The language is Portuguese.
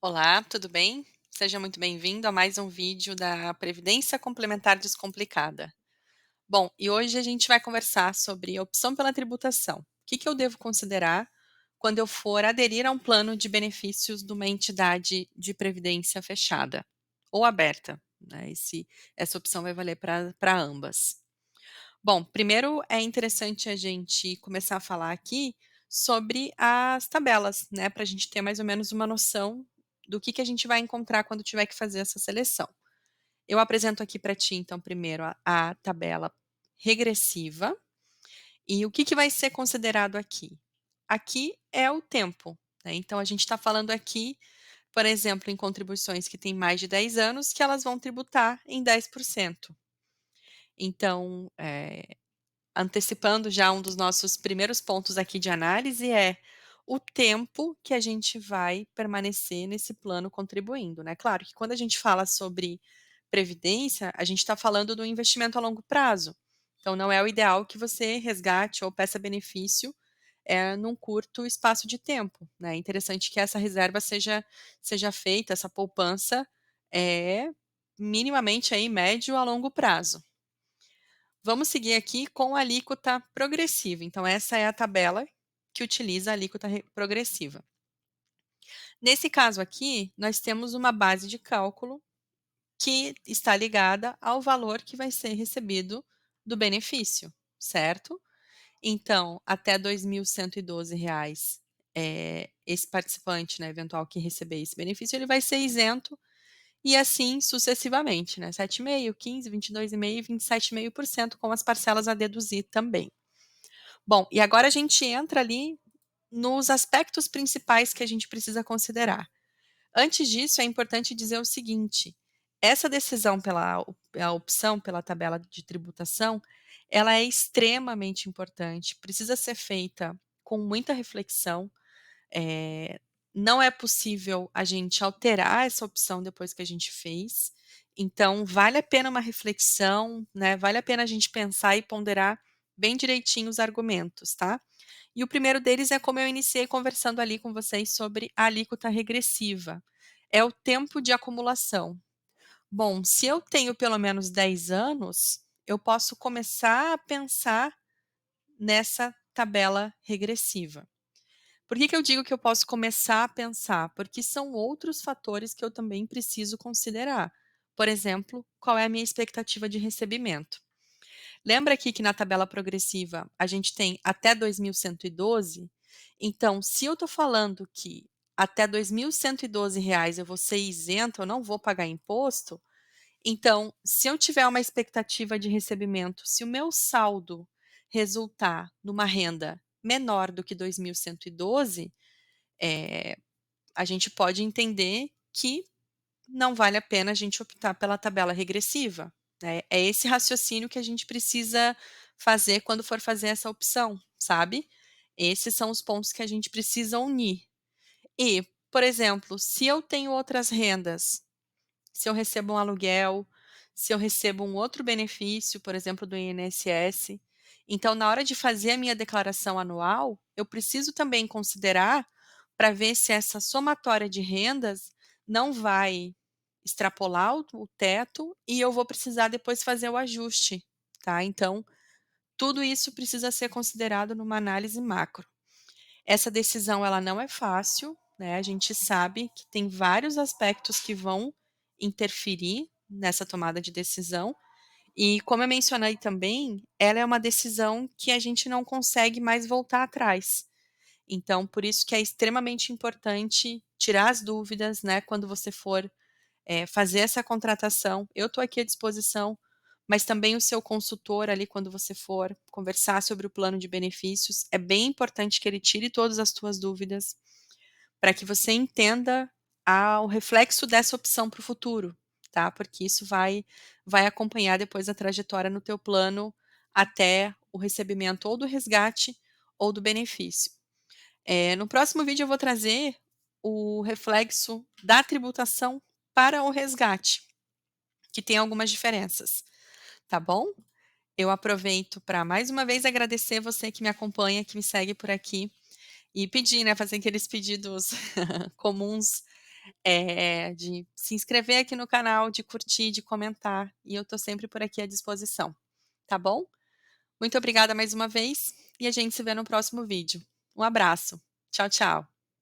Olá, tudo bem? Seja muito bem-vindo a mais um vídeo da Previdência Complementar Descomplicada. Bom, e hoje a gente vai conversar sobre opção pela tributação. O que eu devo considerar quando eu for aderir a um plano de benefícios de uma entidade de previdência fechada ou aberta, né? Essa opção vai valer para ambas. Bom, primeiro é interessante a gente começar a falar aqui sobre as tabelas, né, para a gente ter mais ou menos uma noção do que a gente vai encontrar quando tiver que fazer essa seleção. Eu apresento aqui para ti, então, primeiro a tabela regressiva e o que vai ser considerado aqui? Aqui é o tempo, né? Então, a gente está falando aqui, por exemplo, em contribuições que têm mais de 10 anos, que elas vão tributar em 10%. Então, antecipando já um dos nossos primeiros pontos aqui de análise é o tempo que a gente vai permanecer nesse plano contribuindo, né? Claro que quando a gente fala sobre previdência, a gente está falando do investimento a longo prazo. Então, não é o ideal que você resgate ou peça benefício num curto espaço de tempo, né? É interessante que essa reserva seja feita, essa poupança é minimamente aí médio a longo prazo. Vamos seguir aqui com a alíquota progressiva. Então, essa é a tabela que utiliza a alíquota progressiva. Nesse caso aqui, nós temos uma base de cálculo que está ligada ao valor que vai ser recebido do benefício, certo? Então, até R$ 2.112, esse participante, né, eventual que receber esse benefício, ele vai ser isento e assim sucessivamente, né? 7,5%, 15%, 22,5% e 27,5% com as parcelas a deduzir também. Bom, e agora a gente entra ali nos aspectos principais que a gente precisa considerar. Antes disso, é importante dizer o seguinte: essa decisão pela a opção pela tabela de tributação, ela é extremamente importante, precisa ser feita com muita reflexão. eh, não é possível a gente alterar essa opção depois que a gente fez. Então, vale a pena uma reflexão, né? Vale a pena a gente pensar e ponderar bem direitinho os argumentos, tá? E o primeiro deles é como eu iniciei conversando ali com vocês sobre a alíquota regressiva. É o tempo de acumulação. Bom, se eu tenho pelo menos 10 anos, eu posso começar a pensar nessa tabela regressiva. Por que eu digo que eu posso começar a pensar? Porque são outros fatores que eu também preciso considerar. Por exemplo, qual é a minha expectativa de recebimento? Lembra aqui que na tabela progressiva a gente tem até 2.112? Então, se eu estou falando que até R$ 2.112 eu vou ser isento, eu não vou pagar imposto, então, se eu tiver uma expectativa de recebimento, se o meu saldo resultar numa renda menor do que 2.112, eh, a gente pode entender que não vale a pena a gente optar pela tabela regressiva, né? É esse raciocínio que a gente precisa fazer quando for fazer essa opção, sabe? Esses são os pontos que a gente precisa unir. E, por exemplo, se eu tenho outras rendas, se eu recebo um aluguel, se eu recebo um outro benefício, por exemplo, do INSS, então na hora de fazer a minha declaração anual, eu preciso também considerar para ver se essa somatória de rendas não vai extrapolar o teto e eu vou precisar depois fazer o ajuste, tá? Então, tudo isso precisa ser considerado numa análise macro. Essa decisão ela não é fácil, né? A gente sabe que tem vários aspectos que vão interferir nessa tomada de decisão. E como eu mencionei também, ela é uma decisão que a gente não consegue mais voltar atrás. Então, por isso que é extremamente importante tirar as dúvidas, né, quando você for fazer essa contratação. Eu estou aqui à disposição, mas também o seu consultor ali, quando você for conversar sobre o plano de benefícios, é bem importante que ele tire todas as tuas dúvidas, para que você entenda o reflexo dessa opção para o futuro, tá? Porque isso vai acompanhar depois a trajetória no teu plano até o recebimento ou do resgate ou do benefício. No próximo vídeo eu vou trazer o reflexo da tributação para o resgate, que tem algumas diferenças, tá bom? Eu aproveito para mais uma vez agradecer você que me acompanha, que me segue por aqui e pedir, né, fazer aqueles pedidos comuns de se inscrever aqui no canal, de curtir, de comentar, e eu tô sempre por aqui à disposição, tá bom? Muito obrigada mais uma vez e a gente se vê no próximo vídeo. Um abraço. Tchau, tchau.